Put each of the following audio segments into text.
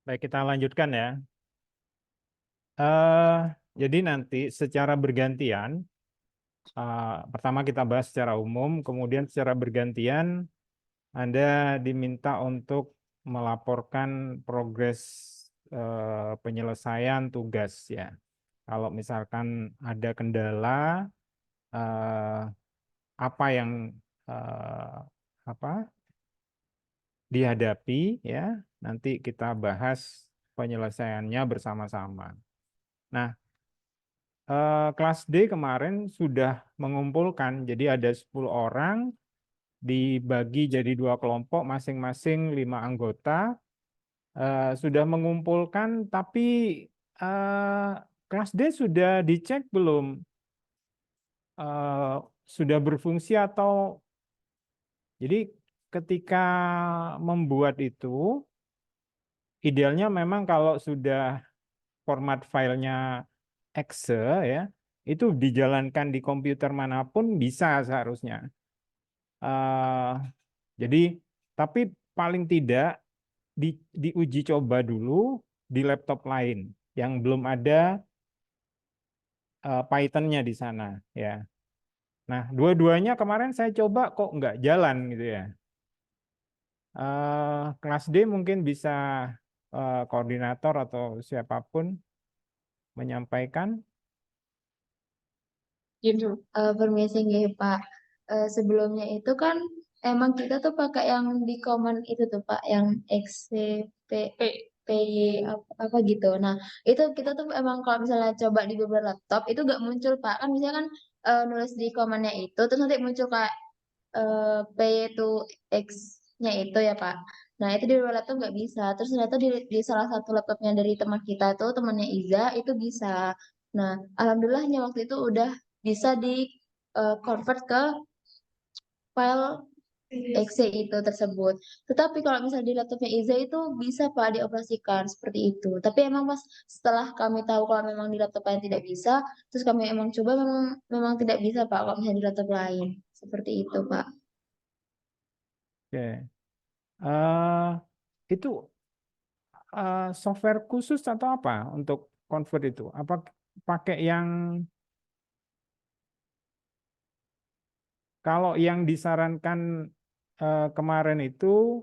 Baik, kita lanjutkan ya. Eh, jadi nanti secara bergantian, pertama kita bahas secara umum, kemudian secara bergantian Anda diminta untuk melaporkan progres penyelesaian tugas ya. Kalau misalkan ada kendala, eh, apa yang eh, apa dihadapi ya, nanti kita bahas penyelesaiannya bersama-sama. Nah, kelas D kemarin sudah mengumpulkan, jadi ada 10 orang, dibagi jadi 2 kelompok, masing-masing 5 anggota, sudah mengumpulkan, tapi eh, kelas D sudah dicek belum? Eh, sudah berfungsi atau... Jadi ketika membuat itu, idealnya memang kalau sudah format filenya exe ya, itu dijalankan di komputer manapun bisa seharusnya. Eh, jadi, tapi paling tidak diuji coba dulu di laptop lain yang belum ada Python-nya di sana ya. Nah, dua-duanya kemarin saya coba kok nggak jalan gitu ya. Kelas D mungkin bisa koordinator atau siapapun menyampaikan. Gitu. Permisi nggih, Pak. Sebelumnya itu kan emang kita tuh pakai yang di command itu tuh Pak, yang XCP, PY apa gitu. Nah, itu kita tuh emang kalau misalnya coba di beberapa laptop itu nggak muncul Pak. Kan misalnya kan nulis di commandnya itu terus nanti muncul kayak PY itu X-nya itu ya Pak. Nah, itu di beberapa laptop nggak bisa. Terus ternyata di salah satu laptopnya dari teman kita tuh, temannya Iza, itu bisa. Nah, alhamdulillahnya waktu itu udah bisa di convert ke file exe itu tersebut. Tetapi kalau misalnya di laptopnya Iza itu bisa Pak dioperasikan seperti itu. Tapi emang Mas setelah kami tahu kalau memang di laptop lain tidak bisa, terus kami emang coba memang memang tidak bisa Pak kalau misalnya di laptop lain. Seperti itu Pak. Oke. Itu software khusus atau apa untuk convert itu? Apa pakai yang kalau yang disarankan kemarin itu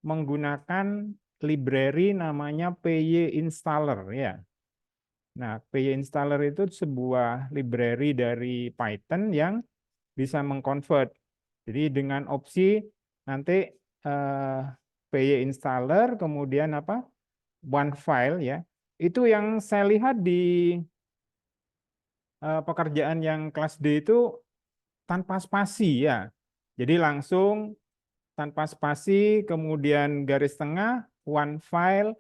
menggunakan library namanya PY installer ya. Nah, PY installer itu sebuah library dari Python yang bisa mengconvert. Jadi dengan opsi nanti eh, PY installer kemudian apa? One file ya. Itu yang saya lihat di pekerjaan yang kelas D itu tanpa spasi ya. Jadi langsung tanpa spasi, kemudian garis tengah, one file,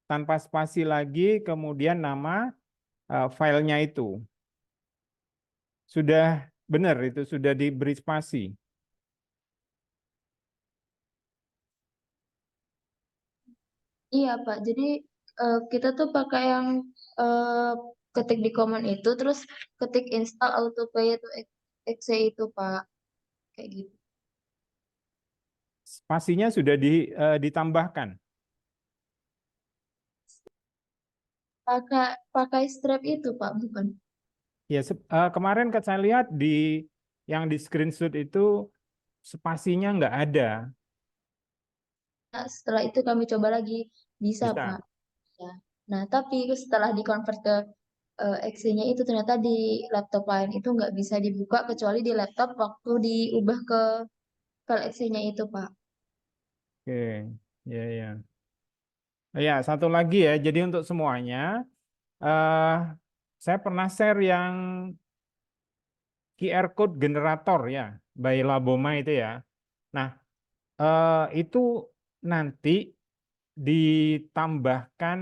tanpa spasi lagi, kemudian nama filenya itu. Sudah benar itu, sudah diberi spasi. Iya Pak, jadi kita tuh pakai yang eh, ketik di command itu, terus ketik install autopay itu exe itu Pak, kayak gitu. Spasinya sudah ditambahkan. Pakai pakai strap itu Pak, bukan? Ya, kemarin kan saya lihat di yang di screenshot itu spasinya nggak ada. Nah, setelah itu kami coba lagi, bisa Pak. Bisa. Ya. Nah, tapi setelah dikonvert ke exe-nya itu ternyata di laptop lain itu nggak bisa dibuka kecuali di laptop waktu diubah ke file exe-nya itu Pak. Oke, ya ya. Ya, satu lagi ya. Jadi untuk semuanya, eh saya pernah share yang QR code generator ya, by Laboma itu ya. Nah, itu nanti ditambahkan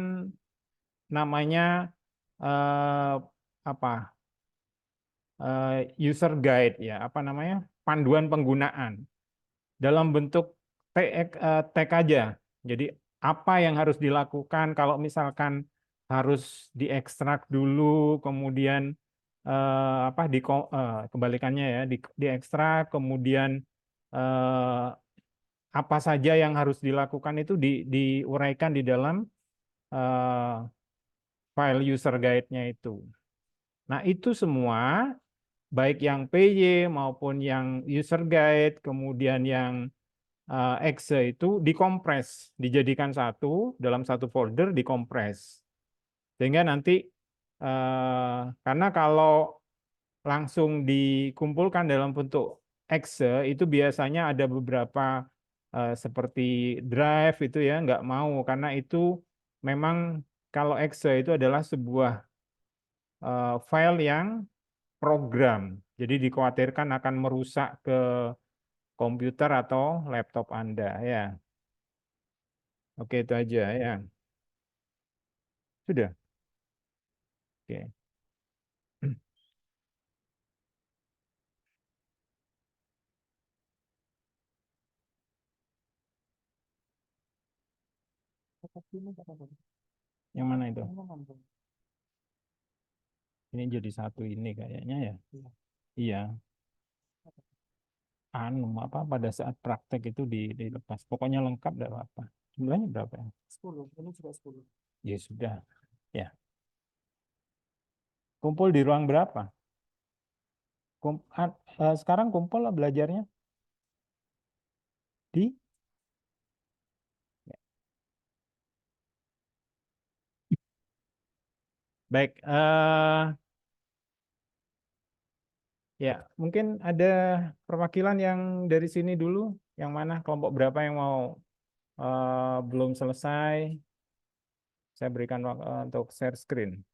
namanya eh, apa? User guide ya, apa namanya? Panduan penggunaan dalam bentuk tag aja. Jadi apa yang harus dilakukan kalau misalkan harus diekstrak dulu, kemudian apa kebalikannya ya, diekstrak, kemudian apa saja yang harus dilakukan itu diuraikan di dalam eh, file user guide-nya itu. Nah, itu semua baik yang PY maupun yang user guide, kemudian yang exe itu dikompres, dijadikan satu dalam satu folder, dikompres. Sehingga nanti karena kalau langsung dikumpulkan dalam bentuk exe itu biasanya ada beberapa seperti drive itu ya nggak mau karena itu memang kalau exe itu adalah sebuah file yang program. Jadi dikhawatirkan akan merusak ke komputer atau laptop Anda ya. Oke, itu aja ya. Sudah. Oke. Yang mana itu? Ini jadi satu ini kayaknya ya. Iya. Anu apa pada saat praktek itu dilepas. Pokoknya lengkap dan apa. Jumlahnya berapa ya? 10. Ini juga 10. Ya sudah. Ya. Kumpul di ruang berapa? Sekarang kumpul lah belajarnya di ya. Baik, ya mungkin ada perwakilan yang dari sini dulu, yang mana kelompok berapa yang mau belum selesai, saya berikan untuk share screen.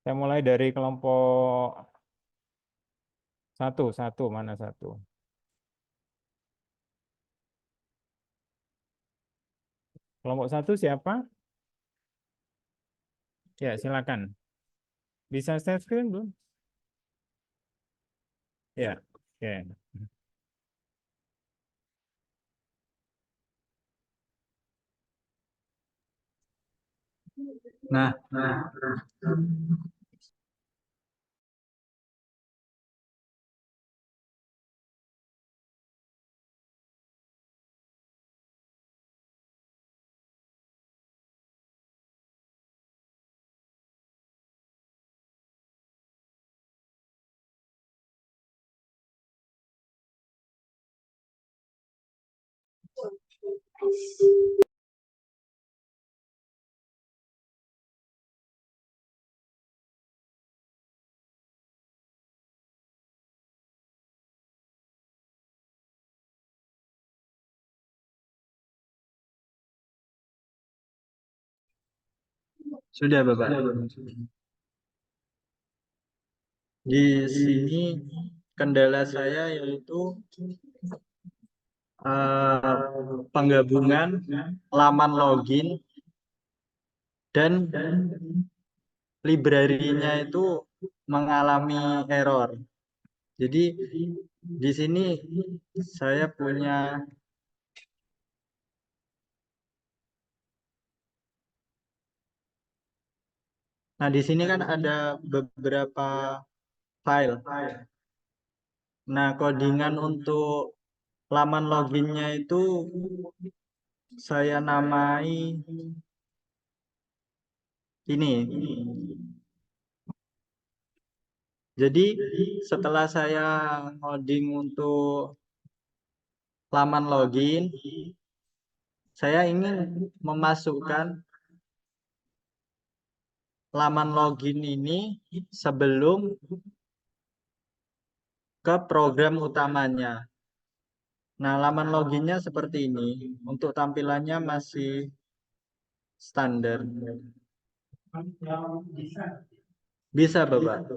Saya mulai dari kelompok satu, mana satu? Kelompok satu siapa? Ya, silakan. Bisa share screen belum? Ya, oke. Nah, sudah Bapak. Di sini kendala saya yaitu penggabungan laman login dan library-nya itu mengalami error. Jadi di sini saya punya Nah, di sini kan ada beberapa file. Nah, codingan untuk laman loginnya itu saya namai ini. Jadi setelah saya ngoding untuk laman login, saya ingin memasukkan laman login ini sebelum ke program utamanya. Nah, laman loginnya seperti ini. Untuk tampilannya masih standar. Bisa, Bapak.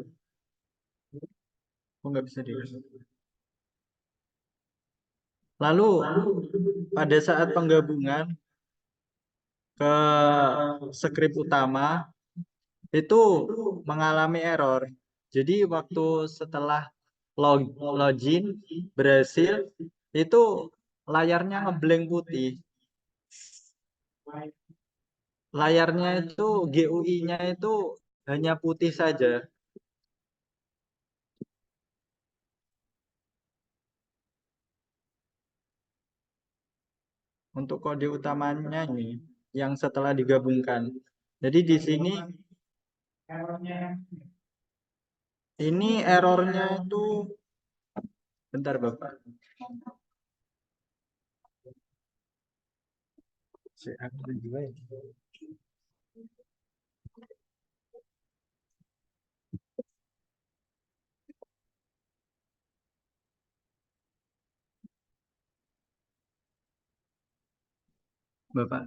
Oh, nggak bisa di. Lalu pada saat penggabungan ke script utama itu mengalami error. Jadi waktu setelah login berhasil itu layarnya ngeblank putih. Layarnya itu GUI-nya itu hanya putih saja. untuk kode utamanya ini yang setelah digabungkan. Jadi di sini ini errornya itu bentar Bapak. Bapak.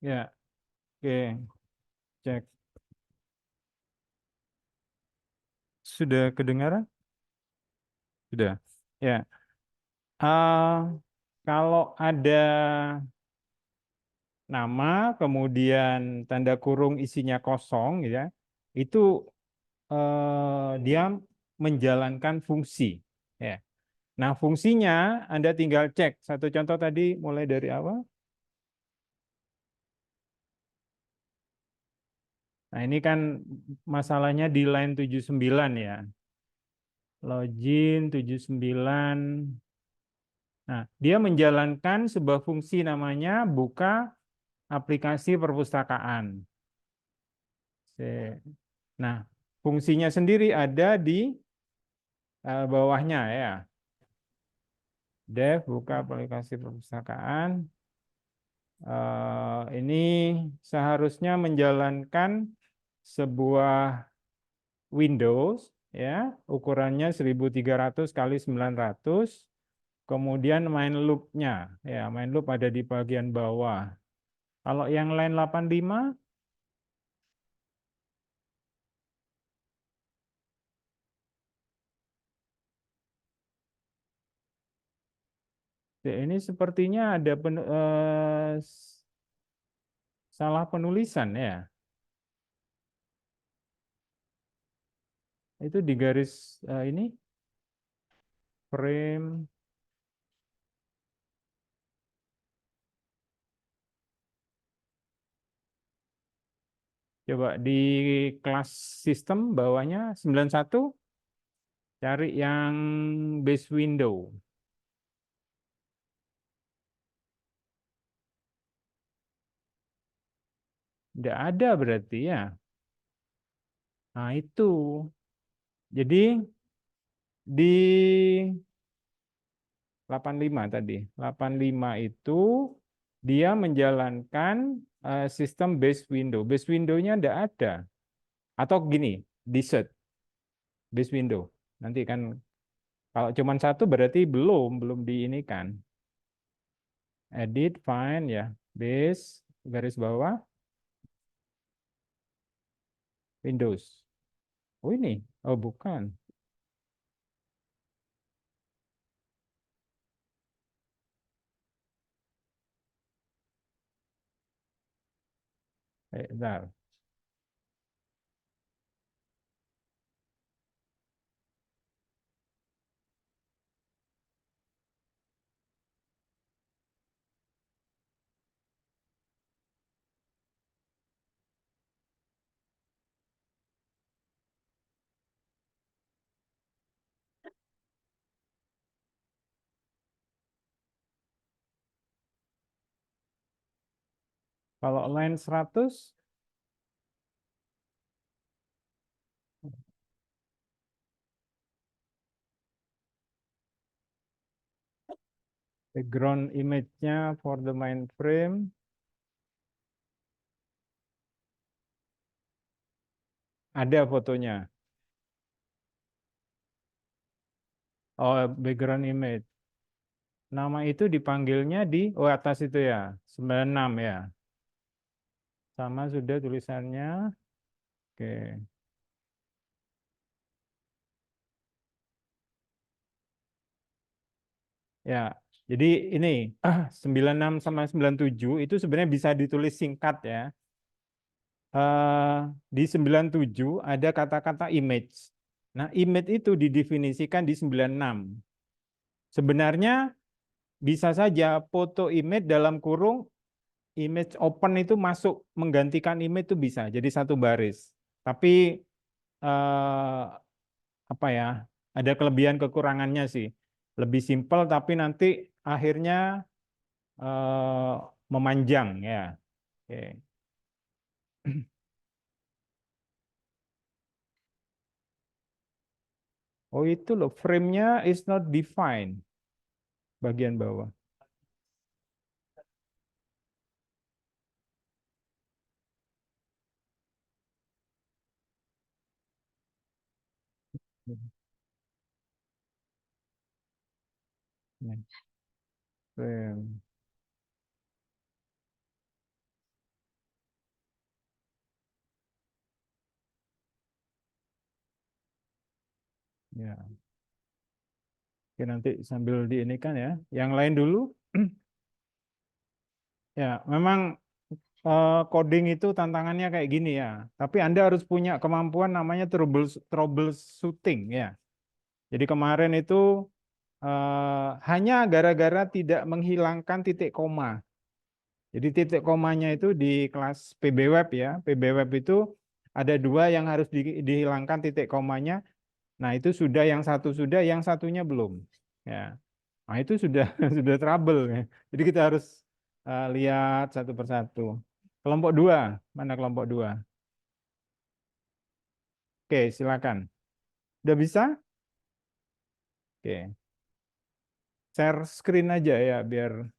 Ya, oke, cek. Sudah kedengaran? Sudah. Ya. Ah, kalau ada nama, kemudian tanda kurung isinya kosong, ya, itu dia menjalankan fungsi. Ya. Nah, fungsinya Anda tinggal cek. Satu contoh tadi mulai dari awal. Nah, ini kan masalahnya di line 79 ya. Login 79. Nah, dia menjalankan sebuah fungsi namanya buka aplikasi perpustakaan. Nah, fungsinya sendiri ada di bawahnya ya. Dev buka aplikasi perpustakaan. Ini seharusnya menjalankan sebuah Windows ya, ukurannya 1300 kali 900. Kemudian main loop-nya ya, main loop ada di bagian bawah. Kalau yang line 85 ya, ini sepertinya ada salah penulisan ya. Itu di garis ini frame. Coba di kelas sistem bawahnya 91 cari yang base window. Tidak ada berarti ya. Nah itu. Jadi di 85 tadi. 85 itu dia menjalankan sistem base window. Base window-nya tidak ada. Atau gini, di set base window. Nanti kan kalau cuma satu berarti belum diinikan. Edit, find ya, base garis bawah Windows. Oh ini, oh bukan. Bentar. Kalau line 100, background image-nya for the mainframe, ada fotonya. Oh, background image. Nama itu dipanggilnya di atas itu ya, 96 ya. Sama sudah tulisannya. Oke. Ya, jadi ini 96 sama 97 itu sebenarnya bisa ditulis singkat ya. Di 97 ada kata-kata image. Nah, image itu didefinisikan di 96. Sebenarnya bisa saja foto image dalam kurung image open itu masuk menggantikan image itu bisa jadi satu baris. Tapi eh, apa ya? Ada kelebihan kekurangannya sih. Lebih simpel tapi nanti akhirnya eh, memanjang ya. Oke. Oh itu loh, frame-nya is not defined bagian bawah. Frame. Ya. Oke, nanti sambil diinikan ya. Yang lain dulu. Ya, memang coding itu tantangannya kayak gini ya. Tapi Anda harus punya kemampuan namanya troubleshooting ya. Jadi kemarin itu hanya gara-gara tidak menghilangkan titik koma. Jadi titik komanya itu di kelas PB Web ya. PB Web itu ada dua yang harus dihilangkan titik komanya. Nah itu sudah, yang satu sudah, yang satunya belum. Ya, nah itu sudah sudah trouble ya. Jadi kita harus lihat satu persatu. Kelompok dua, mana kelompok dua? Oke, silakan. Udah bisa? Oke, share screen aja ya biar.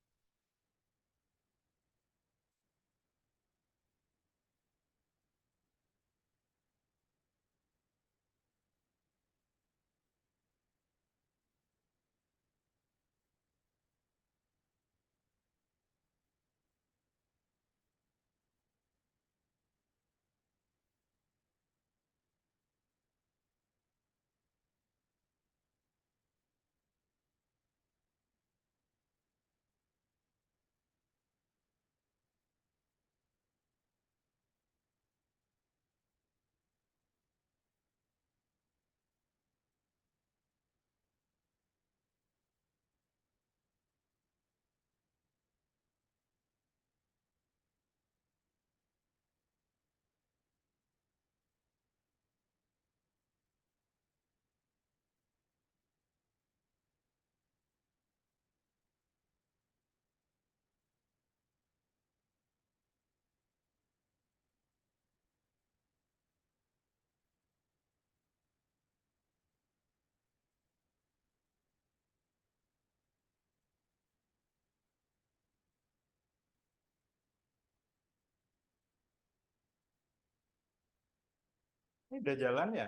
Ini udah jalan ya?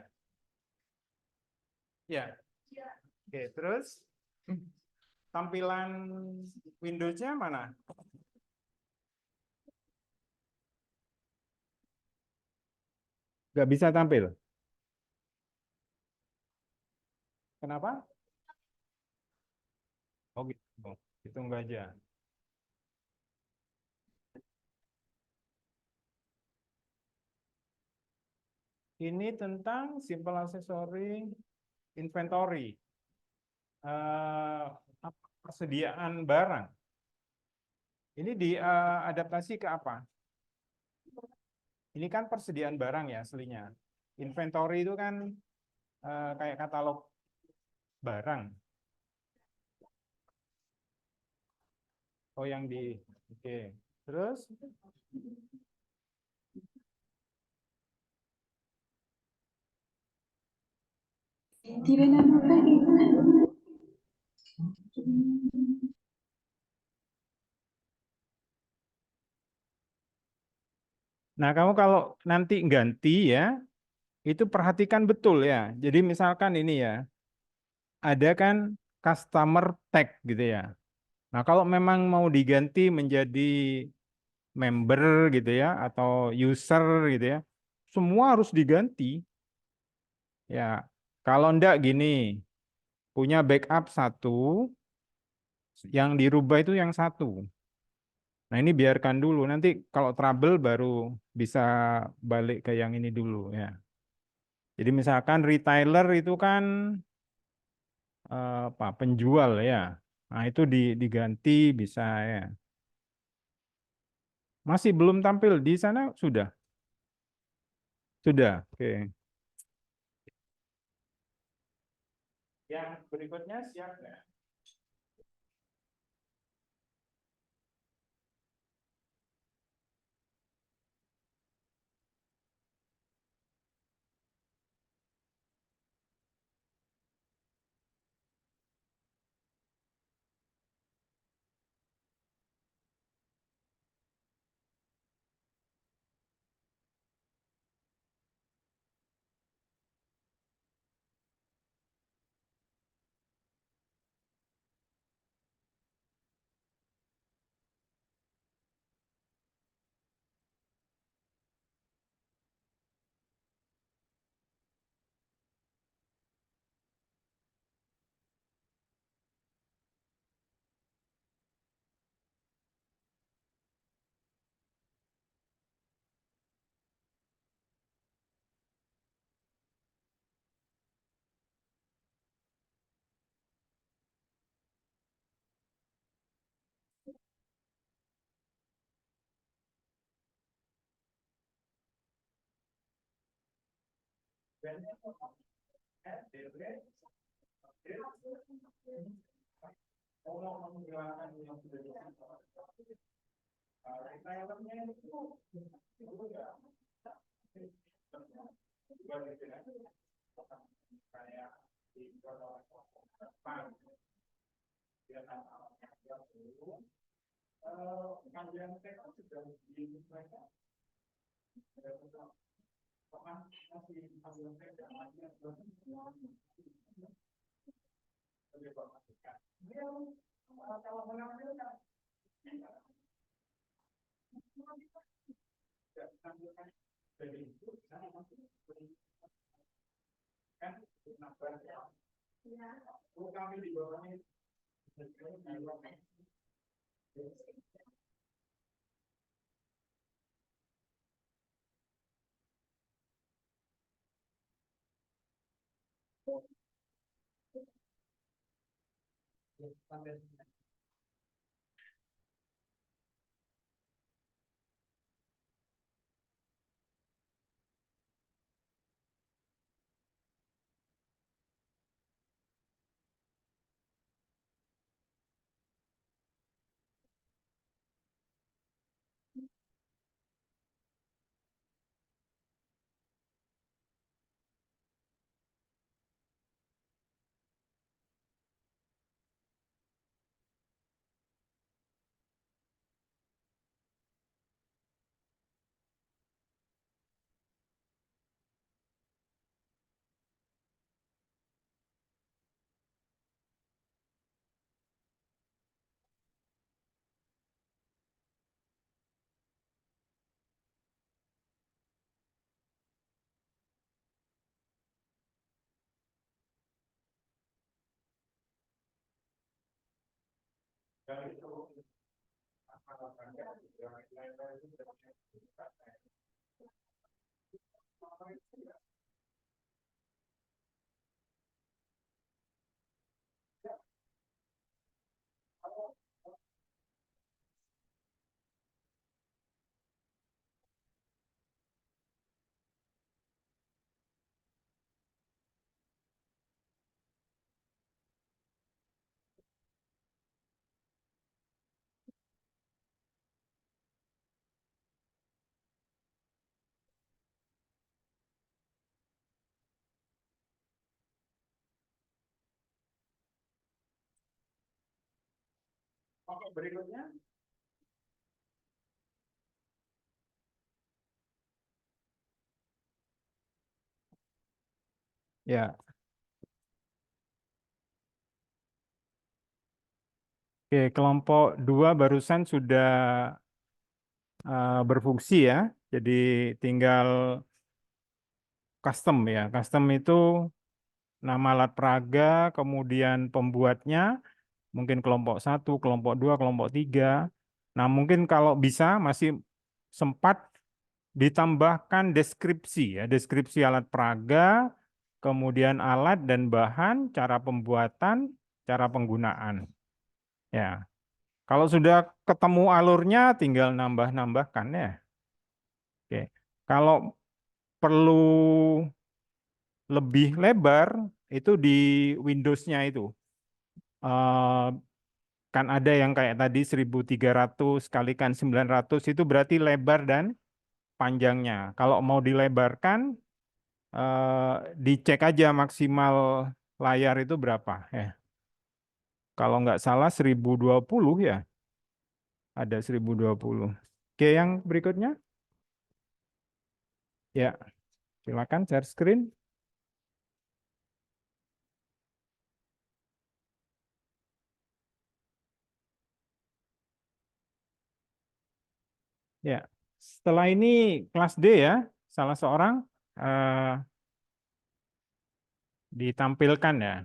Ya. Oke, terus tampilan Windows-nya mana? Nggak bisa tampil. Kenapa? Oh gitu. Tunggu aja. Ini tentang simple accessory inventory. Eh, Persediaan barang. Ini diadaptasi ke apa? Ini kan persediaan barang ya aslinya. Inventory itu kan kayak katalog barang. Oh yang di, oke. Terus nah, kamu kalau nanti ganti ya, itu perhatikan betul ya. Jadi misalkan ini ya, ada kan customer tag gitu ya. Nah, kalau memang mau diganti menjadi member gitu ya, atau user gitu ya, semua harus diganti. Ya, kalau enggak gini, punya backup satu, yang dirubah itu yang satu. Nah, ini biarkan dulu. Nanti kalau trouble baru bisa balik ke yang ini dulu ya. Jadi misalkan retailer itu kan apa penjual ya. Nah, itu diganti bisa ya. Masih belum tampil di sana sudah. Sudah. Oke. Yang berikutnya siap nggak? Oke, berikutnya. Ya, oke, kelompok 2 barusan sudah berfungsi ya. Jadi tinggal custom ya. Custom itu nama alat peraga, kemudian pembuatnya, mungkin kelompok 1, kelompok 2, kelompok 3. Nah, mungkin kalau bisa masih sempat ditambahkan deskripsi ya, deskripsi alat peraga, kemudian alat dan bahan, cara pembuatan, cara penggunaan. Ya, kalau sudah ketemu alurnya, tinggal nambah-nambahkan ya. Oke, kalau perlu lebih lebar itu di Windows-nya itu. Eh, kan ada yang kayak tadi 1300 kalikan 900 itu berarti lebar dan panjangnya. Kalau mau dilebarkan, dicek aja maksimal layar itu berapa. Kalau nggak salah 1020 ya, ada 1020. Oke, yang berikutnya. Ya, silakan share screen. Ya, setelah ini kelas D ya, salah seorang eh, ditampilkan ya.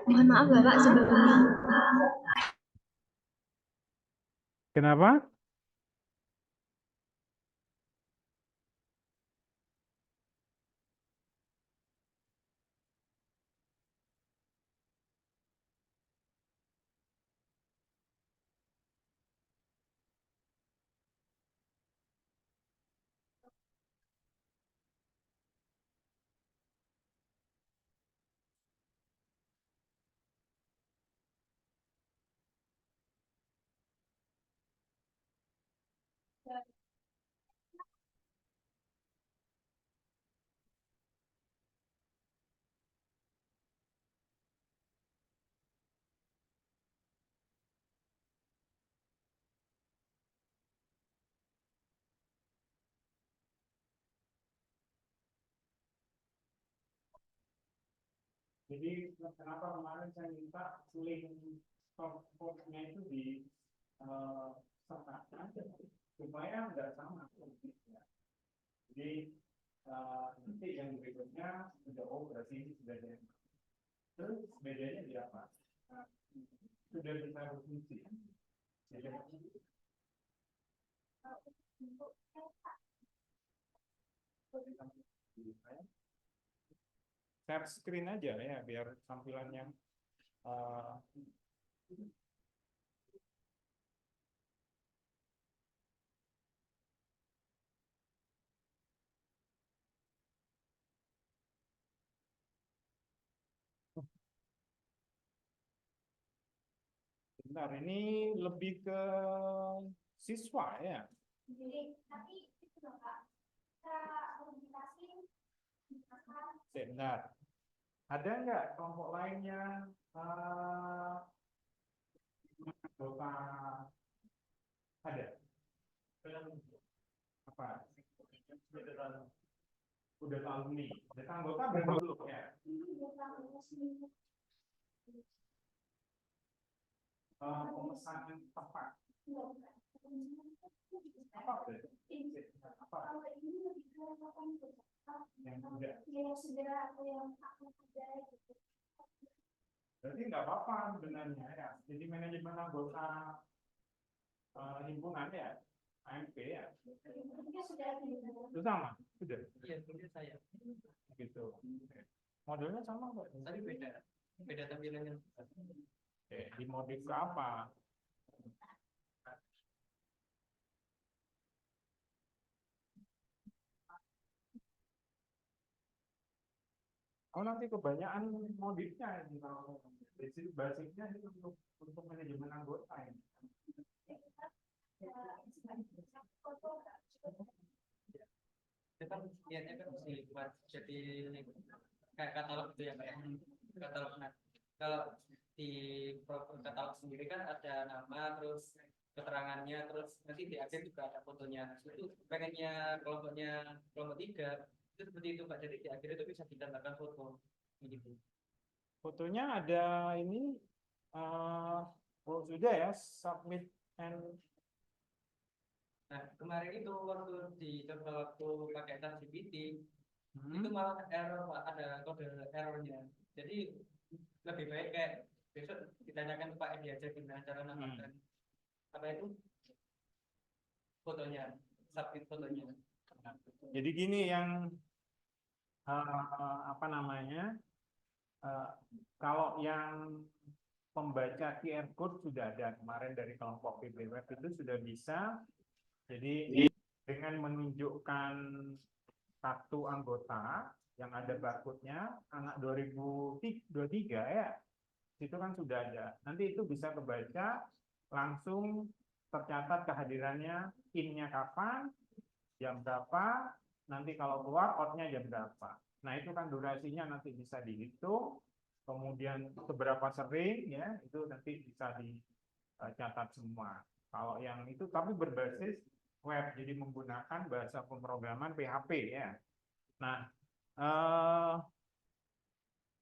Mohon maaf Bapak sebelumnya. Kenapa? Jadi kenapa kemarin saya minta link stopnya itu di sertakan supaya nggak sama. Jadi nanti yang berikutnya sudah berarti ini sudah ada. Terus bedanya di apa? Nah, sudah bisa berfungsi. Share screen aja ya biar tampilannya bentar, ini lebih ke siswa ya. Jadi, tapi itu loh Kak, kita komunikasi, Bentar. Ada nggak kelompok lainnya anggota? Ada. Apa? Udah tahu nih. Data anggota berapa dulu ya? Pemesanan tepat. Apa tuh? Apa? Yang muda. Berarti nggak apa-apa sebenarnya ya. Jadi manajemen anggota himpunan ya, AMP ya. Itu sama, sudah. Iya, punya saya. Gitu. Modelnya sama kok. Tapi beda tampilannya. Dimodif ke apa? Oh nanti kebanyakan modifnya ini kalau basicnya itu untuk manajemen anggota ini. Itu kan niatnya kan dibuat jadi kayak katalog gitu ya kayak katalog. Nah, kalau di katalog sendiri kan ada nama terus keterangannya terus nanti di akhir juga ada fotonya. Itu pengennya kelompok 3 itu seperti itu Pak. Jadi di akhir itu bisa ditambahkan foto gitu. Fotonya ada ini oh sudah ya submit and. Nah, kemarin itu waktu dicoba waktu pakai ChatGPT itu malah error Pak, ada kode errornya. Jadi lebih baik kayak besok ditanyakan ke Pak Edi aja gimana cara nambahkan apa itu fotonya, submit fotonya. Jadi gini yang apa namanya? Kalau yang pembaca QR code sudah ada kemarin dari kelompok PBWeb itu sudah bisa. Jadi dengan menunjukkan satu anggota yang ada barcode-nya anak 2023 ya, itu kan sudah ada. Nanti itu bisa kebaca langsung tercatat kehadirannya, in-nya kapan, jam berapa, nanti kalau keluar out-nya jam berapa. Nah itu kan durasinya nanti bisa dihitung, kemudian seberapa sering ya itu nanti bisa dicatat semua. Kalau yang itu tapi berbasis web, jadi menggunakan bahasa pemrograman PHP ya. Nah,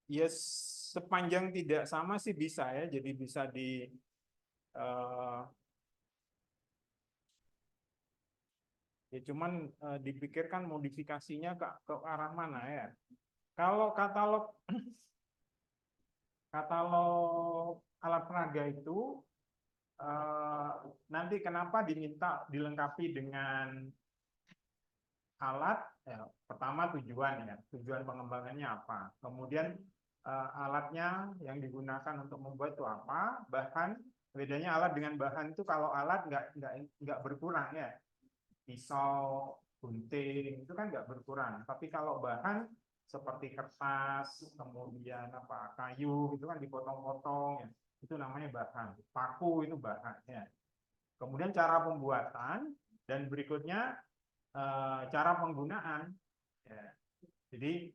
ya sepanjang tidak sama sih bisa ya, jadi bisa ya cuman dipikirkan modifikasinya ke arah mana ya. Kalau katalog alat peraga itu nanti kenapa diminta dilengkapi dengan alat ya, pertama tujuan pengembangannya apa, kemudian alatnya yang digunakan untuk membuat itu apa, bahan, bedanya alat dengan bahan itu kalau alat nggak berkurang ya, pisau, gunting itu kan nggak berkurang, tapi kalau bahan seperti kertas, kemudian apa kayu itu kan dipotong-potong ya, itu namanya bahan, paku itu bahan ya. Kemudian cara pembuatan dan berikutnya cara penggunaan ya. Jadi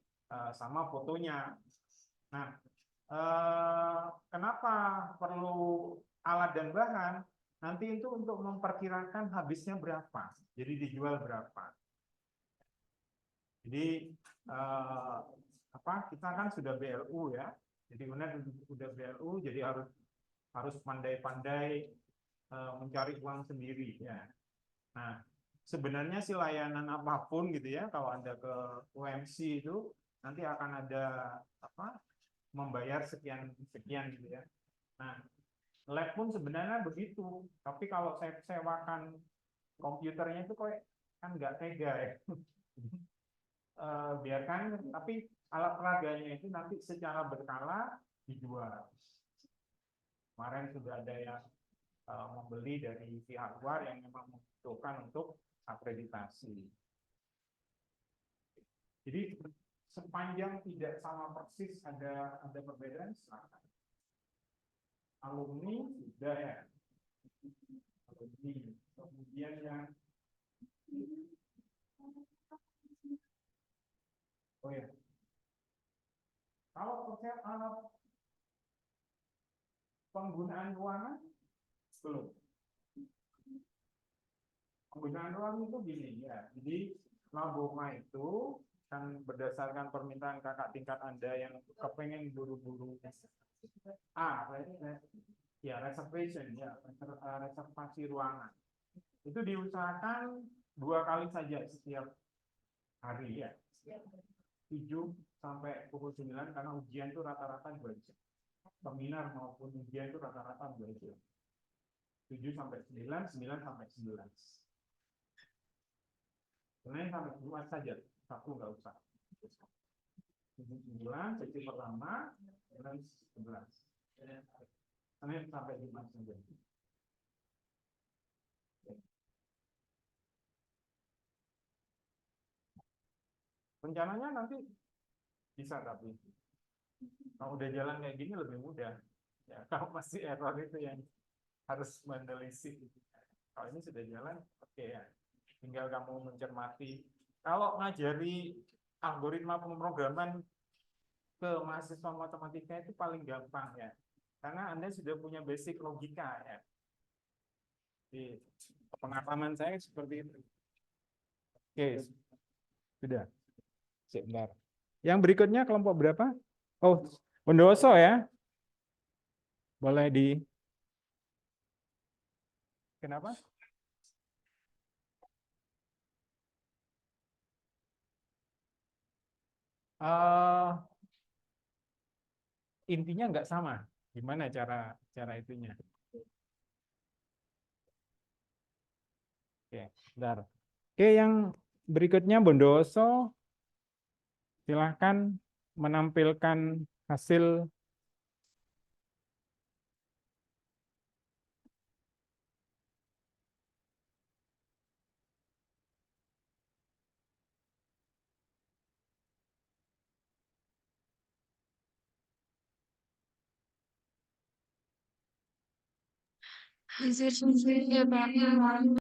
sama fotonya. Nah, kenapa perlu alat dan bahan? Nanti itu untuk memperkirakan habisnya berapa, jadi dijual berapa. Jadi kita kan sudah BLU ya. Jadi UNED sudah BLU, jadi harus pandai-pandai mencari uang sendiri ya. Nah, sebenarnya sih layanan apapun gitu ya, kalau Anda ke UMC itu nanti akan ada membayar sekian sekian gitu ya. Nah, lab pun sebenarnya begitu, tapi kalau saya sewakan komputernya itu kok kan nggak tega ya. Biarkan, tapi alat peraganya itu nanti secara berkala dijual. Kemarin sudah ada yang membeli dari pihak luar yang memang membutuhkan untuk akreditasi. Jadi sepanjang tidak sama persis ada perbedaan, silakan. Alumni sudah ya. Alumni. Kemudian yang oh ya. Kalau penggunaan ruangan belum. Penggunaan ruangan itu gini ya. Jadi Laboma itu kan berdasarkan permintaan kakak tingkat Anda yang kepengen buru-buru reservation ya, reservasi ruangan. Itu diusahakan 2 kali saja setiap hari ya. 7 sampai pukul 9 karena ujian itu rata-rata 2 jam. Seminar maupun ujian itu rata-rata 2 jam. 7 sampai 9, 9 sampai 11. Senin sampai Jumat saja, Sabtu nggak usah. 9, sesi pertama, 11. Senin sampai Jumat saja. Rencananya nanti bisa, tapi kalau udah jalan kayak gini lebih mudah. Ya, kalau masih error itu yang harus menelisik. Kalau ini sudah jalan, oke ya. Tinggal kamu mencermati. Kalau ngajari algoritma pemrograman ke mahasiswa matematika itu paling gampang ya. Karena Anda sudah punya basic logika ya. Di pengalaman saya seperti itu. Oke, sudah. Sebentar. Yang berikutnya kelompok berapa? Oh, Bondowoso ya. Boleh di... Kenapa? Intinya nggak sama. Gimana cara itunya? Oke, bentar. Oke, yang berikutnya Bondowoso, silahkan menampilkan hasil Ya, Pak.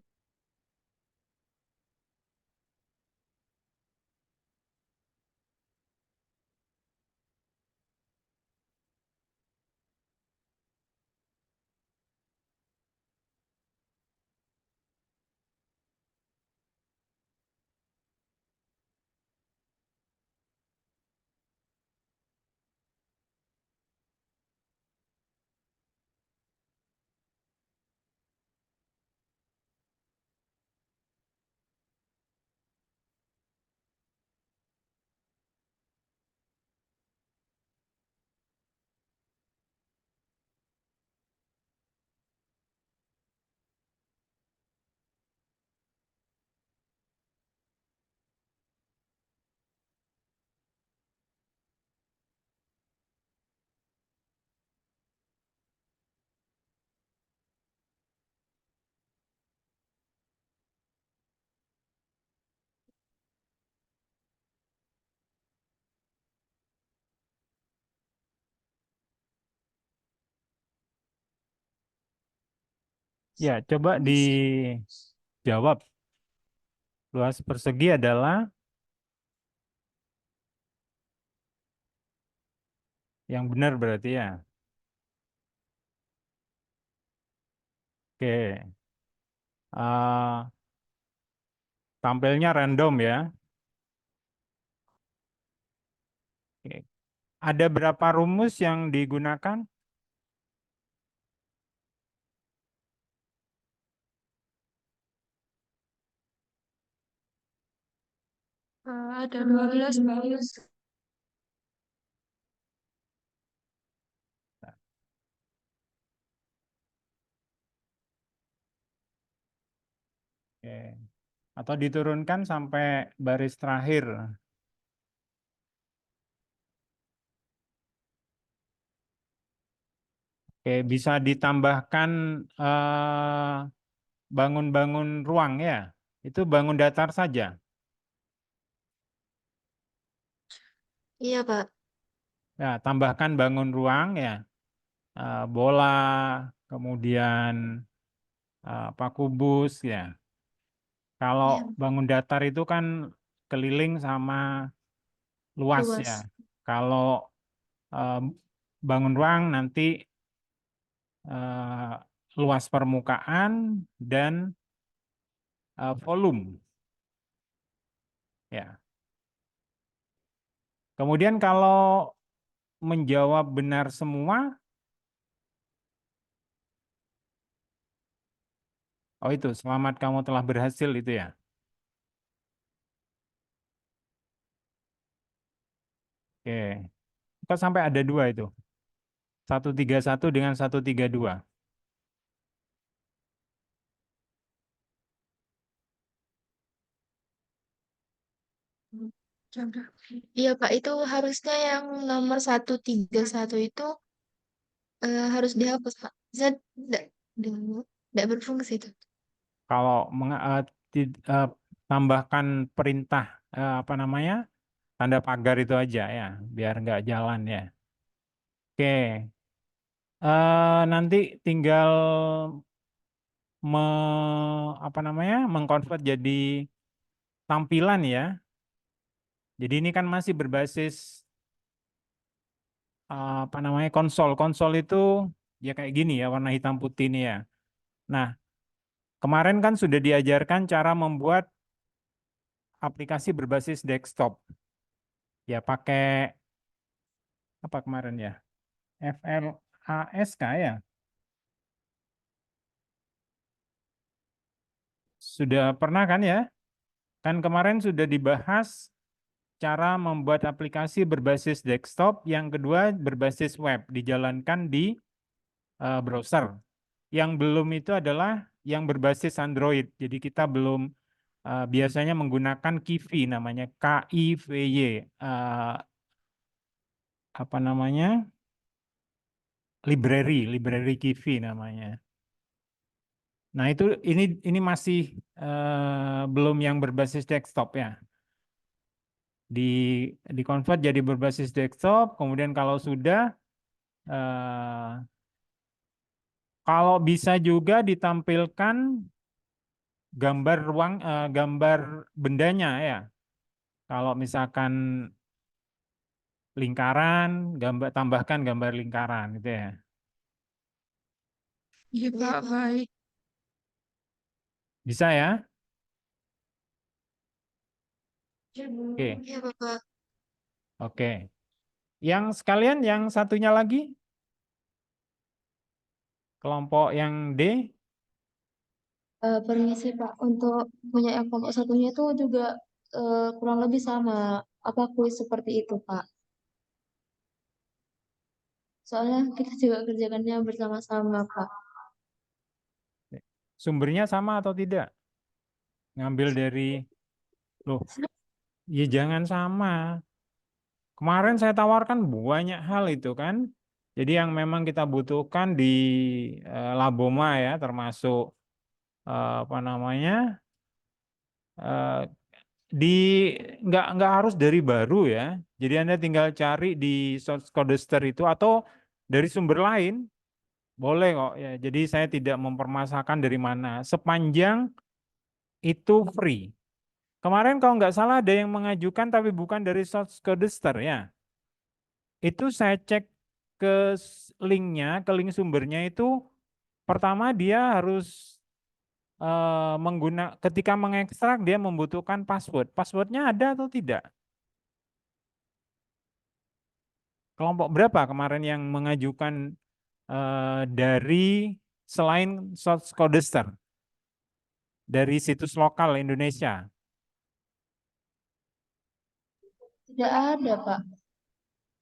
ya, coba dijawab. Luas persegi adalah yang benar berarti ya. Oke. Tampilnya random ya. Ada berapa rumus yang digunakan? Ada 12 Pak. Oke. Atau diturunkan sampai baris terakhir. Oke, bisa ditambahkan bangun-bangun ruang ya. Itu bangun datar saja. Iya, Pak. Ya, tambahkan bangun ruang ya. Bola, kemudian pakubus ya. Kalau Iya, bangun datar itu kan keliling sama luas ya. luas. Kalau eh, bangun ruang nanti eh, luas permukaan dan volume ya. Kemudian kalau menjawab benar semua, oh itu selamat kamu telah berhasil itu ya. Oke, kok sampai ada dua itu? 131 dengan 132. Iya, Pak. Itu harusnya yang nomor 131 itu harus dihapus, Pak. Saya tidak berfungsi itu. Kalau tambahkan perintah apa namanya tanda pagar itu aja ya, biar nggak jalan ya. Oke, nanti tinggal apa namanya mengkonvert jadi tampilan ya. Jadi ini kan masih berbasis apa namanya konsol. Konsol itu ya kayak gini ya, warna hitam putih ini ya. Nah, kemarin kan sudah diajarkan cara membuat aplikasi berbasis desktop. Ya pakai apa kemarin ya? FLASK ya. Sudah pernah kan ya? Kan kemarin sudah dibahas cara membuat aplikasi berbasis desktop, yang kedua berbasis web, dijalankan di browser. Yang belum itu adalah yang berbasis Android. Jadi kita belum biasanya menggunakan Kivy namanya KIVY. Apa namanya? Library Kivy namanya. Nah, itu ini masih belum yang berbasis desktop ya. Di convert jadi berbasis desktop, kemudian kalau sudah kalau bisa juga ditampilkan gambar ruang gambar bendanya ya. Kalau misalkan lingkaran, tambahkan gambar lingkaran gitu ya. Iya, Pak. Baik. Bisa ya? Oke. Iya, Bapak. Oke. Yang sekalian yang satunya lagi kelompok yang D. Permisi, Pak. Untuk punya yang kelompok satunya itu juga kurang lebih sama. Apa kuis seperti itu, Pak? Soalnya kita juga kerjakannya bersama-sama, Pak. Sumbernya sama atau tidak? Ngambil dari loh, ya jangan sama. Kemarin saya tawarkan banyak hal itu kan. Jadi yang memang kita butuhkan di Laboma ya, termasuk apa namanya eh, di nggak harus dari baru ya. Jadi Anda tinggal cari di source codester itu atau dari sumber lain boleh kok ya. Jadi saya tidak mempermasalahkan dari mana sepanjang itu free. Kemarin kalau nggak salah ada yang mengajukan tapi bukan dari source codester ya. Itu saya cek ke linknya, ke link sumbernya itu pertama dia harus ketika mengekstrak dia membutuhkan password. Passwordnya ada atau tidak? kelompok berapa kemarin yang mengajukan dari selain Source Codester dari situs lokal Indonesia? Tidak ada, Pak.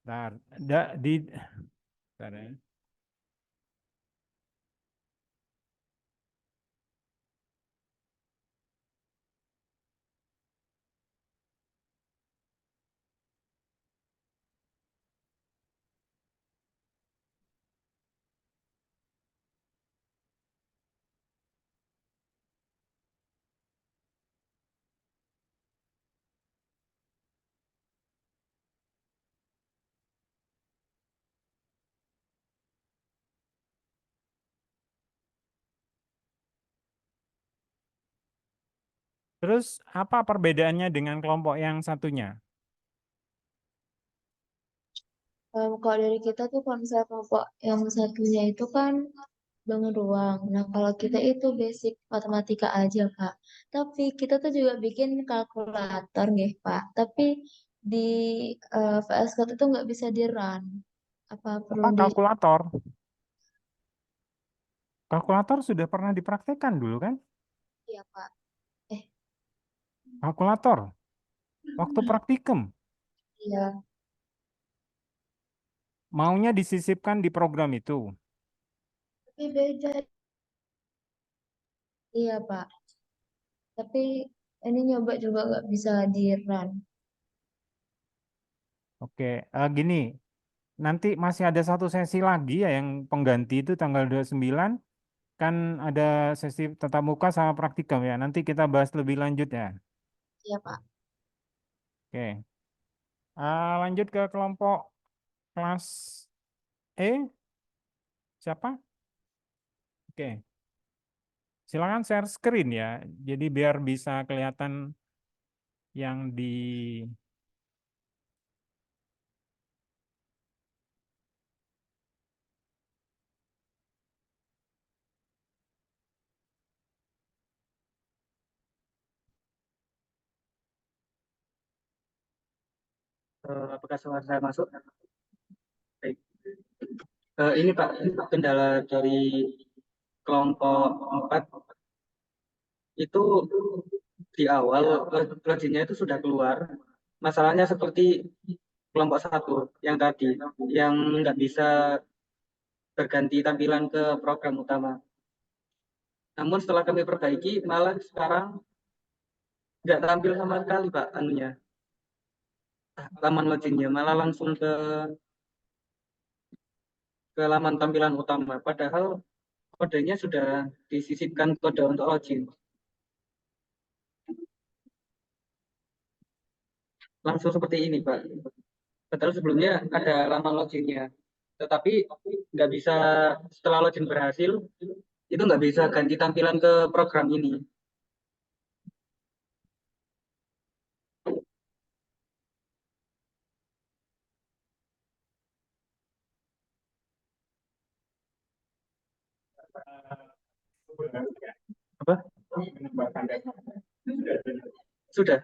Bentar, bentar ya. Terus apa perbedaannya dengan kelompok yang satunya? Kalau dari kita tuh konsep kelompok yang satunya itu kan bangun ruang. Nah, kalau kita itu basic matematika aja, Pak. Tapi kita tuh juga bikin kalkulator nih, Pak. Tapi di VS Code itu nggak bisa di-run. Apa perlu Apa di... kalkulator? Kalkulator sudah pernah dipraktekkan dulu kan? Iya, Pak. Eh, Kalkulator, waktu praktikum, iya. maunya disisipkan di program itu. Tapi beda. Iya, Pak. Tapi ini nyoba juga nggak bisa di-run. Oke, gini, nanti masih ada satu sesi lagi ya yang pengganti itu tanggal 29, kan ada sesi tatap muka sama praktikum ya. Nanti kita bahas lebih lanjut ya. Iya, Pak. Oke, lanjut ke kelompok kelas E, siapa? Oke, silakan share screen ya. Jadi biar bisa kelihatan yang di Apakah suara saya masuk? Baik. Ini Pak, kendala dari kelompok 4 itu di awal loginnya itu sudah keluar. Masalahnya seperti kelompok 1 yang tadi, yang nggak bisa berganti tampilan ke program utama. Namun setelah kami perbaiki, malah sekarang nggak tampil sama sekali Pak anunya, laman loginnya, malah langsung ke laman tampilan utama. Padahal kodenya sudah disisipkan kode untuk login. Langsung seperti ini Pak. Padahal sebelumnya ada laman loginnya. Tetapi nggak bisa, setelah login berhasil, itu nggak bisa ganti tampilan ke program ini. Apa? Sudah.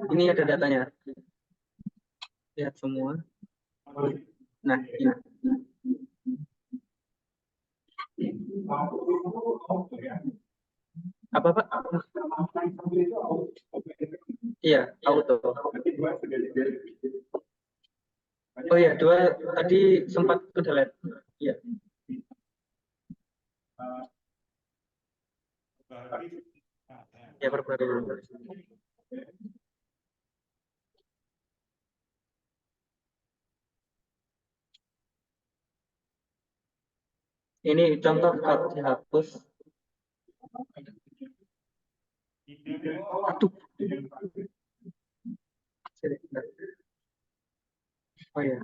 Ini ada datanya. Lihat semua. Nah, ini. Apa Pak? Iya, auto. Oh iya, 2 tadi sempat ke delete. Iya. Ya, perbarui. Ini contoh kalau dihapus. Aduh. Oh iya.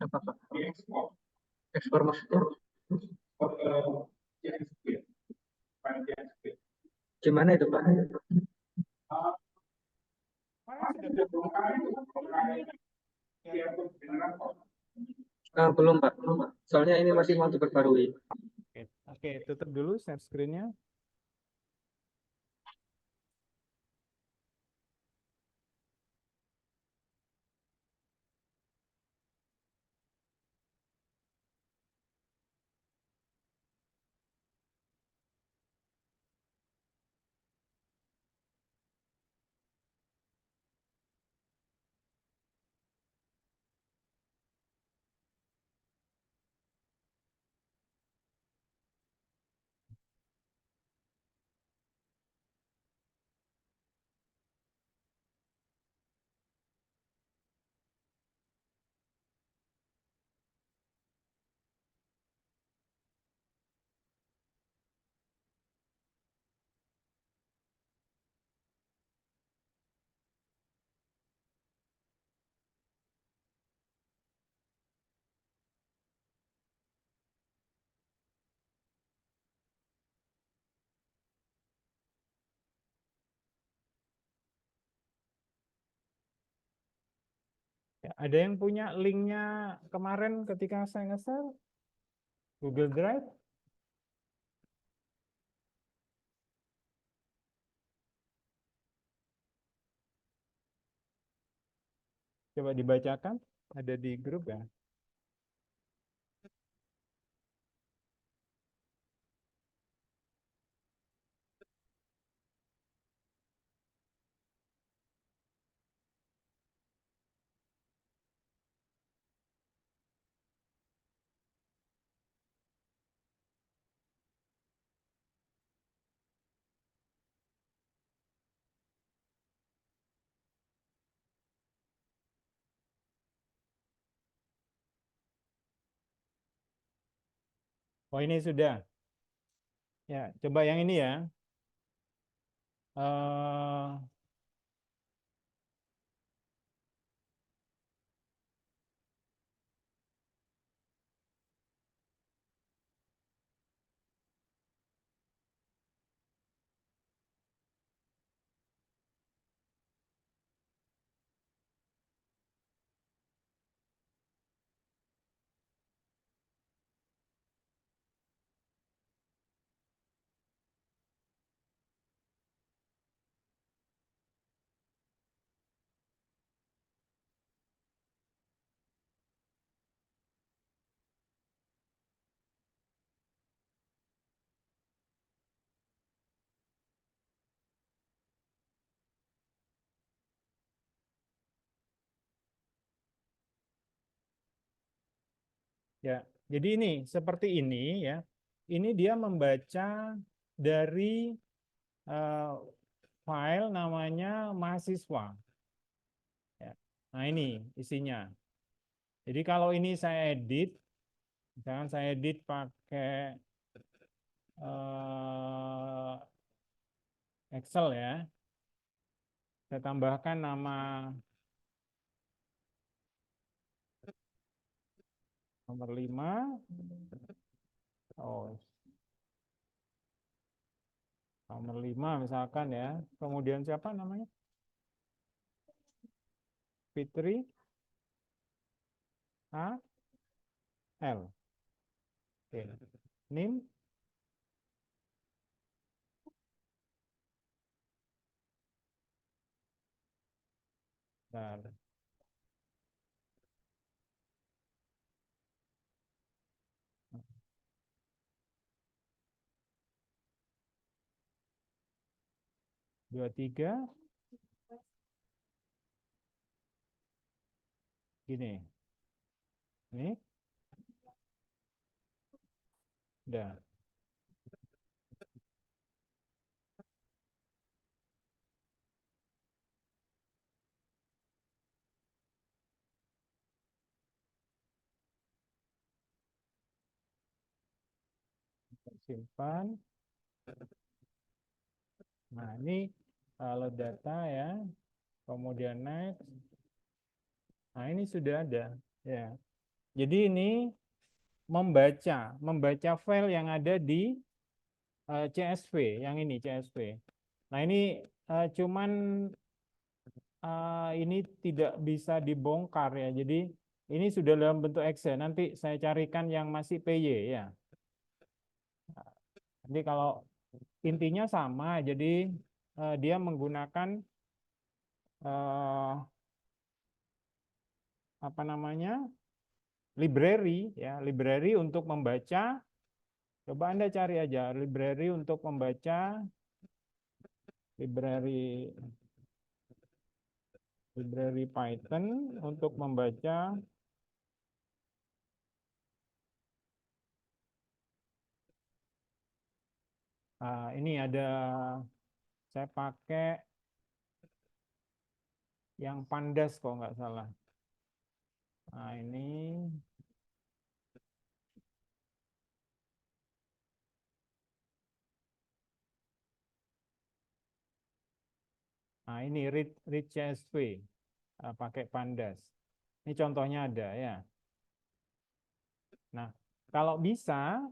Apa Pak? Ekspor maksudnya? Gimana itu Pak? Belum Pak, soalnya ini masih mau diperbarui. Oke, tutup dulu share screen-nya. Ya, ada yang punya linknya kemarin ketika saya nge-share Google Drive? Coba dibacakan, ada di grup ya. Oh ini sudah. Ya, coba yang ini ya. Eh, ya, jadi ini seperti ini ya. Ini dia membaca dari eh, file namanya mahasiswa. Ya. Nah ini isinya. Jadi kalau ini saya edit, misalkan saya edit pakai Excel ya, saya tambahkan nama nomor 5. Oh, nomor 5 misalkan ya. Kemudian siapa namanya? Fitri A L. Oke. NIM dan 23 gini. Ini udah. Simpan. Nah, ini kalau data ya, kemudian next. Nah, ini sudah ada ya. Jadi ini membaca file yang ada di CSV, yang ini CSV. Nah, ini cuman ini tidak bisa dibongkar ya. Jadi Ini sudah dalam bentuk Excel. Nanti saya carikan yang masih PY ya. Jadi kalau intinya sama, jadi dia menggunakan apa namanya, library ya, library untuk membaca. Coba Anda cari aja library untuk membaca, library Python untuk membaca ini ada, saya pakai yang Pandas kalau nggak salah. Nah ini read CSV pakai Pandas. Ini contohnya ada ya. Nah, kalau bisa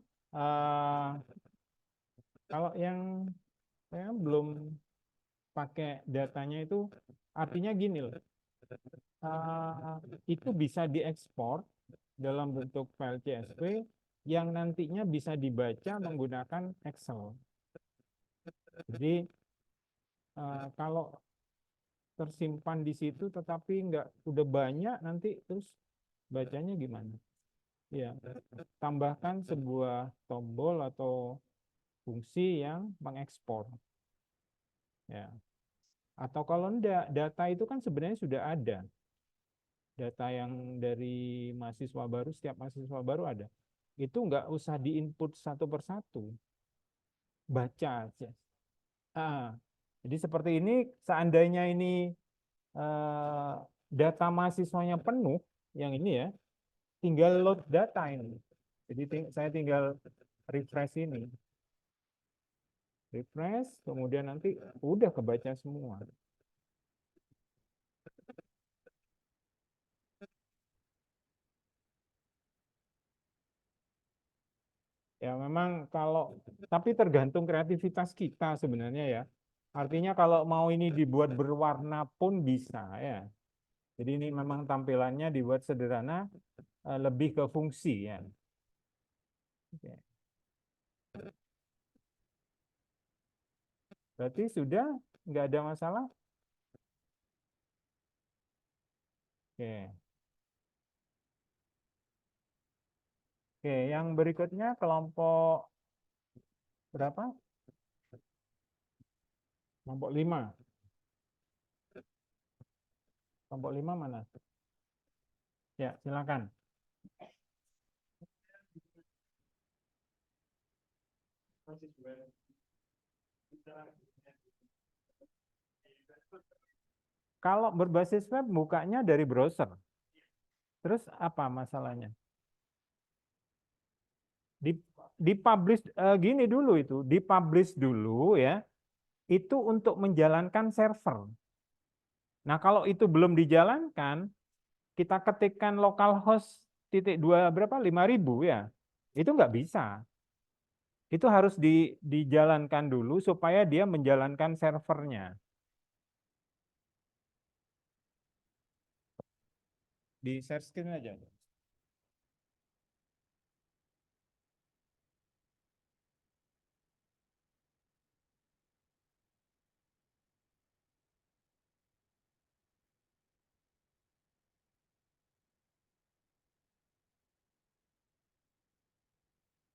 kalau yang saya belum pakai datanya itu artinya gini loh. Itu bisa diekspor dalam bentuk file CSV yang nantinya bisa dibaca menggunakan Excel. Jadi kalau tersimpan di situ tetapi nggak udah banyak nanti terus bacanya gimana? Ya, tambahkan sebuah tombol atau fungsi yang mengekspor. Ya. Atau kalau enggak, data itu kan sebenarnya sudah ada. Data yang dari mahasiswa baru, setiap mahasiswa baru ada. Itu nggak usah diinput satu persatu. Baca aja. Jadi seperti ini, seandainya ini data mahasiswanya penuh, yang ini ya, tinggal load data ini. Jadi saya tinggal refresh ini. Refresh, kemudian nanti udah kebaca semua. Ya memang kalau, tapi tergantung kreativitas kita sebenarnya ya. Artinya kalau mau ini dibuat berwarna pun bisa ya. Jadi ini memang tampilannya dibuat sederhana, lebih ke fungsi ya. Oke. Berarti sudah nggak ada masalah? Oke. Oke, yang berikutnya kelompok berapa? Kelompok 5. Kelompok 5 mana? Ya, silakan. Kalau berbasis web bukanya dari browser. Terus apa masalahnya? Dipublish gini dulu itu, dipublish dulu ya. Itu untuk menjalankan server. Nah, kalau itu belum dijalankan, kita ketikkan localhost titik dua berapa 5.000 ya. Itu nggak bisa. Itu harus dijalankan dulu supaya dia menjalankan servernya. Di share screen aja.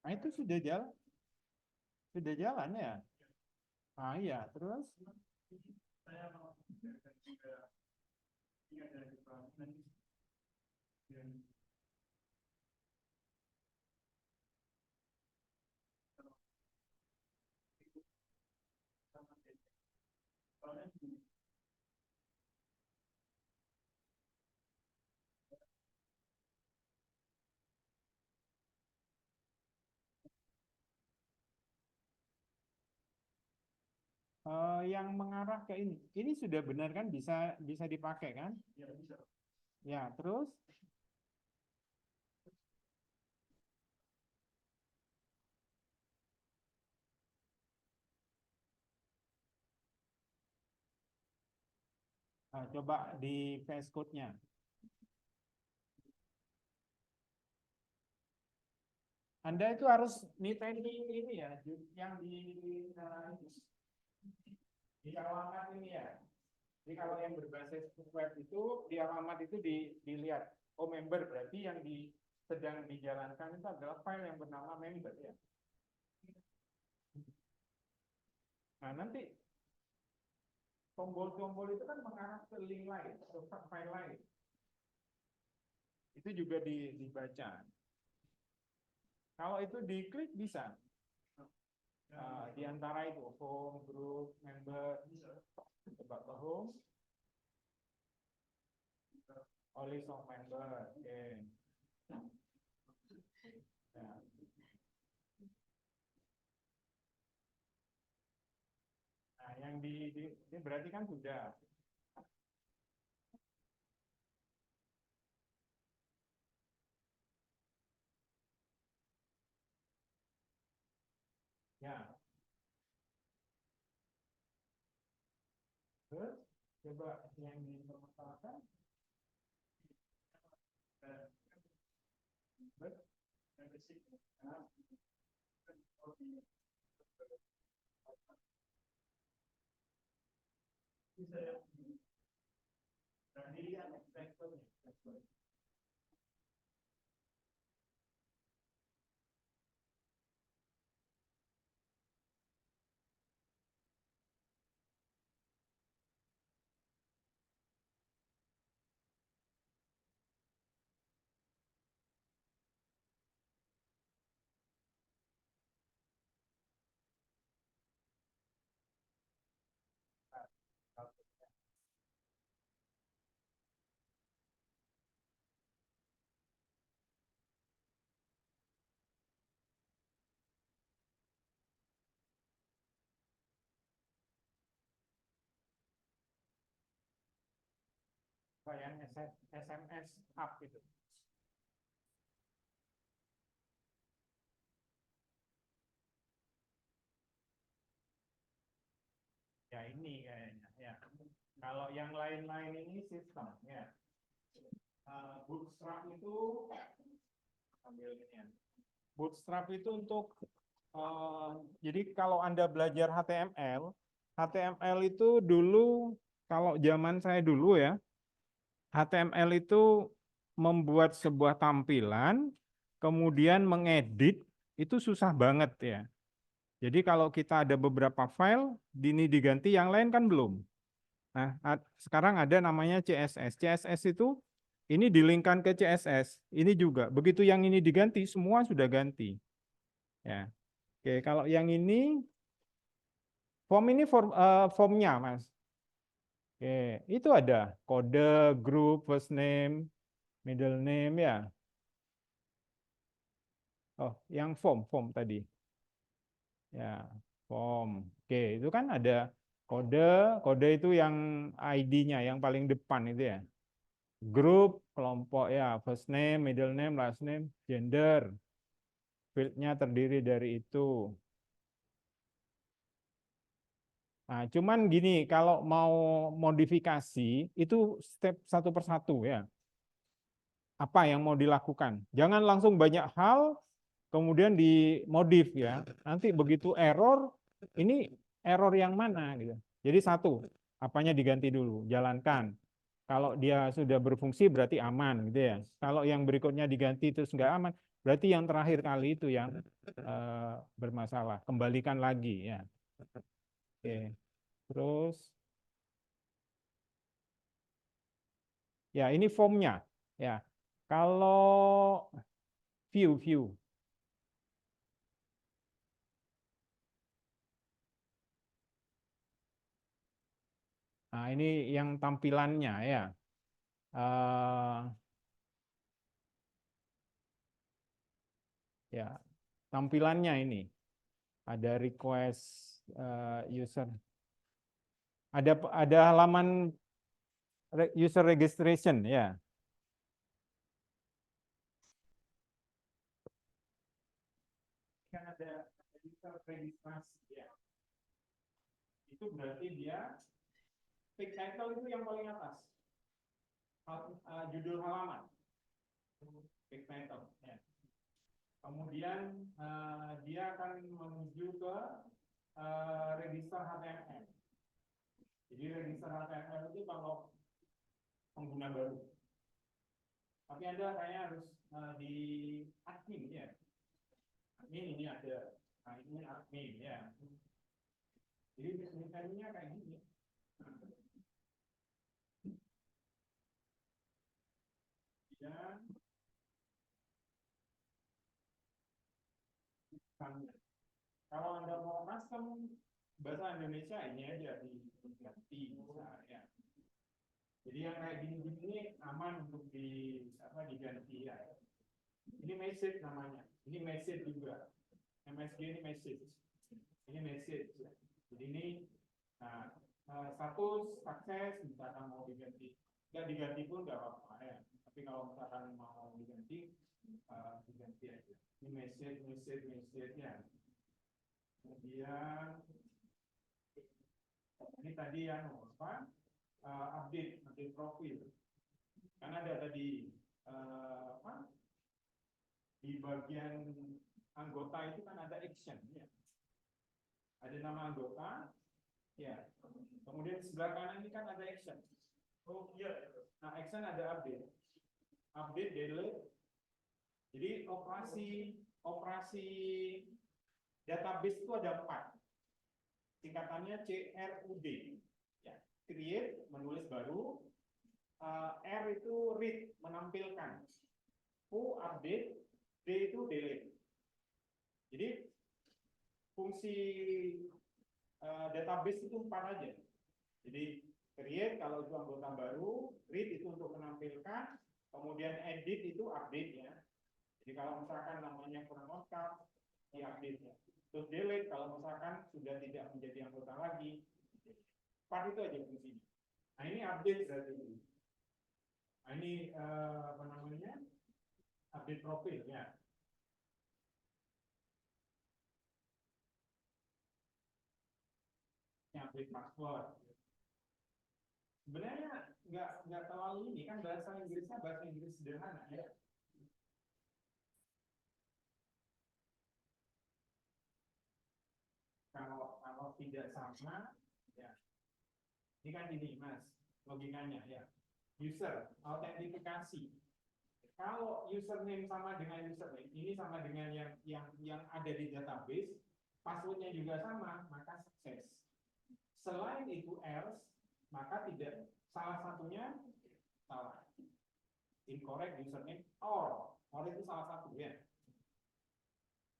Nah, itu sudah jalan. Sudah jalan ya. Ah iya, terus yang mengarah ke ini. Ini sudah benar kan bisa bisa dipakai kan? Ya, bisa. Ya, terus coba di VS Code-nya. Anda itu harus niteni ini ya, yang di alamat ini ya. Jadi kalau yang berbasis web itu di alamat itu dilihat, oh member berarti yang sedang dijalankan itu adalah file yang bernama member ya. Nah nanti tombol-tombol itu kan mengarah ke link lain, ke file lain. Itu juga dibaca. Kalau itu diklik bisa. Di antara itu home, group, member, coba ke home, list of member, oke. Nah. Nah, yang ini berarti kan sudah. Ya. Terus coba yang dipermasalahkan. Yang SMS up itu. Ya ini kayaknya ya. Kalau yang lain-lain ini sistem ya. Bootstrap itu ambil ini ya. Bootstrap itu untuk jadi kalau Anda belajar HTML, HTML itu dulu kalau zaman saya dulu ya, HTML itu membuat sebuah tampilan, kemudian mengedit itu susah banget ya. Jadi kalau kita ada beberapa file, ini diganti, yang lain kan belum. Nah, sekarang ada namanya CSS. CSS itu ini dilingkan ke CSS. Ini juga. Begitu yang ini diganti, semua sudah ganti. Ya. Oke, kalau yang ini formnya, Mas. Oke, itu ada kode, group, first name, middle name ya. Oh, yang form tadi. Ya, form. Oke, itu kan ada kode itu yang ID-nya yang paling depan itu ya. Grup, kelompok ya, first name, middle name, last name, gender. Field-nya terdiri dari itu. Nah, cuman gini, kalau mau modifikasi itu step satu persatu ya. Apa yang mau dilakukan? Jangan langsung banyak hal kemudian dimodif ya. Nanti begitu error, ini error yang mana gitu. Jadi satu, apanya diganti dulu, jalankan. Kalau dia sudah berfungsi berarti aman gitu ya. Kalau yang berikutnya diganti terus nggak aman, berarti yang terakhir kali itu yang bermasalah. Kembalikan lagi ya. Oke. Terus ya ini formnya ya. Kalau view. Nah, ini yang tampilannya ya. Ya, tampilannya ini ada request user. Ada halaman user registration ya. Kan ada user registrasi ya. Itu berarti dia page title itu yang paling atas. Judul halaman. Page title ya. Kemudian dia akan menuju ke register HTML. Jadi register HTML itu kalau pengguna baru. Tapi Anda kayaknya harus di admin ya. Admin ini ada. Nah, ini admin ya. Jadi misalnya kayak gini. Dan kalau Anda mau custom bahasa Indonesia ini aja diganti misalnya. Jadi yang kayak gini-gini ini aman untuk diganti ya. Ini message namanya. Ini message juga. MSG ini message. Ini message ya. Jadi ini status sukses misalkan mau diganti. Nggak diganti pun nggak apa-apa ya. Tapi kalau misalkan mau diganti, diganti aja. Ini message ya. Kemudian ini tadi yang update profil. Karena ada tadi di bagian anggota itu kan ada action ya. Ada nama anggota ya. Kemudian sebelah kanan ini kan ada action. Oh iya. Nah, action ada update. Update, delete. Jadi operasi database itu ada 4. Singkatannya CRUD. Ya, create, menulis baru. R itu read, menampilkan. U, update. D itu delete. Jadi fungsi database itu 4 aja. Jadi create kalau itu anggota baru, read itu untuk menampilkan, kemudian edit itu update ya. Jadi kalau misalkan namanya kurang lengkap, di update ya. Terus delete kalau misalkan sudah tidak menjadi anggota lagi. 4 itu aja fungsinya. Nah ini update berarti. Nah ini update profil ya. Ini update password. Sebenarnya nggak terlalu ini kan bahasa Inggris sederhana ya. Kalau tidak sama ya. Ini kan ini Mas logikanya ya. User autentifikasi. Kalau username sama dengan username, ini sama dengan yang ada di database, passwordnya juga sama, maka sukses. Selain itu else, maka tidak, salah satunya salah. Incorrect username or itu salah satu ya.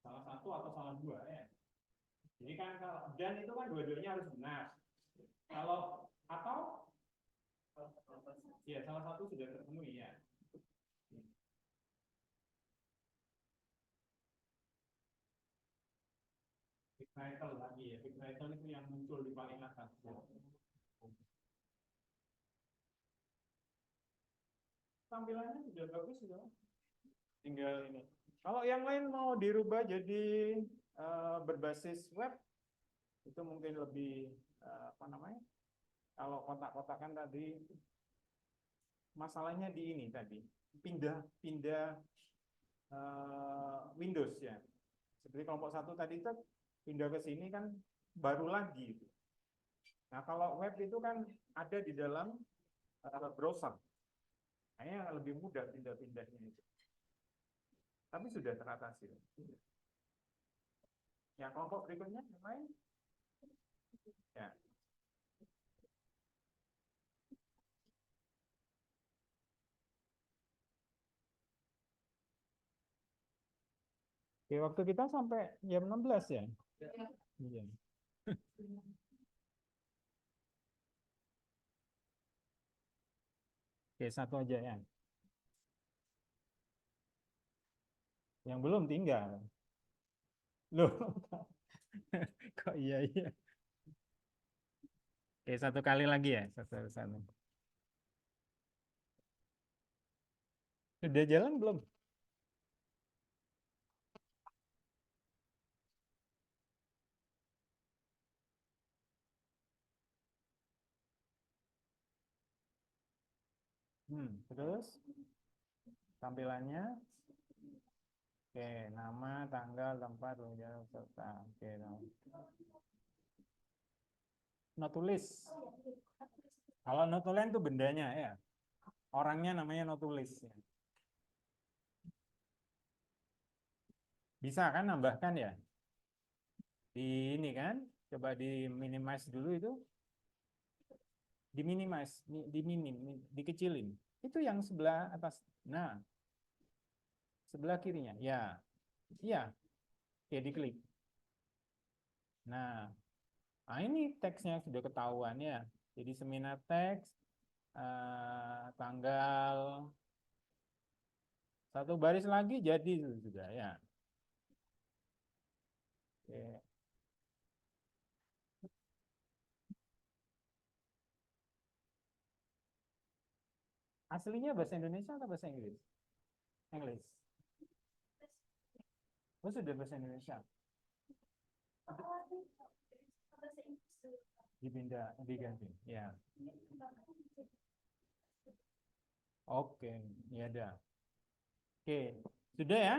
Salah satu atau salah dua ya. Jadi kan kalau dan itu kan dua-duanya harus benar. Kalau atau ya salah satu sudah terpenuhi ya. Big title lagi ya. Big title itu yang muncul di paling atas. Tampilannya sudah bagus sudah. Tinggal ini. Kalau yang lain mau dirubah jadi berbasis web, itu mungkin lebih kalau kotak-kotakan tadi masalahnya di ini tadi pindah Windows ya. Seperti kelompok 1 tadi itu pindah ke sini kan baru lagi. Nah kalau web itu kan ada di dalam browser, kayaknya lebih mudah pindah-pindahnya itu. Tapi sudah teratasi. Ya kelompok berikutnya yang lain. Ya. Oke, waktu kita sampai jam 16 ya? Iya. Oke, satu aja ya. Yang belum tinggal. Loh, kok iya. Oke, satu kali lagi ya, satu. Sudah jalan belum? Terus tampilannya Oke, nama, tanggal, tempat, serta. Oke, notulis. Kalau notulen itu bendanya ya. Orangnya namanya notulis. Ya. Bisa kan nambahkan ya? Di ini kan, coba di minimize dulu itu. Di minimize, dikecilin. Itu yang sebelah atas. Nah, sebelah kirinya. Ya. Iya. Oke, diklik. Nah, ini teksnya sudah ketahuan ya. Jadi seminar teks, tanggal, satu baris lagi jadi sudah ya. Oke. Aslinya bahasa Indonesia atau bahasa Inggris? Inggris. Oh, sudah bahasa Indonesia. Dipindah, diganti. Ya. Oke, ya ada. Oke, sudah ya?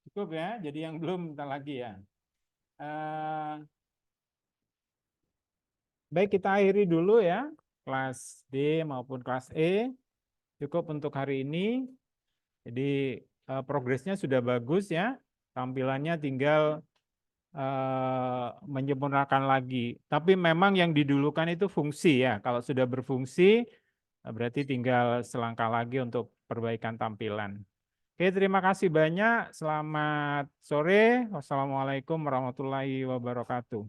Cukup ya. Jadi yang belum minta lagi ya. Baik, kita akhiri dulu ya. Kelas D maupun kelas E. Cukup untuk hari ini. Jadi progresnya sudah bagus ya. Tampilannya tinggal menyempurnakan lagi. Tapi memang yang didulukan itu fungsi ya. Kalau sudah berfungsi, berarti tinggal selangkah lagi untuk perbaikan tampilan. Oke, terima kasih banyak. Selamat sore. Wassalamualaikum warahmatullahi wabarakatuh.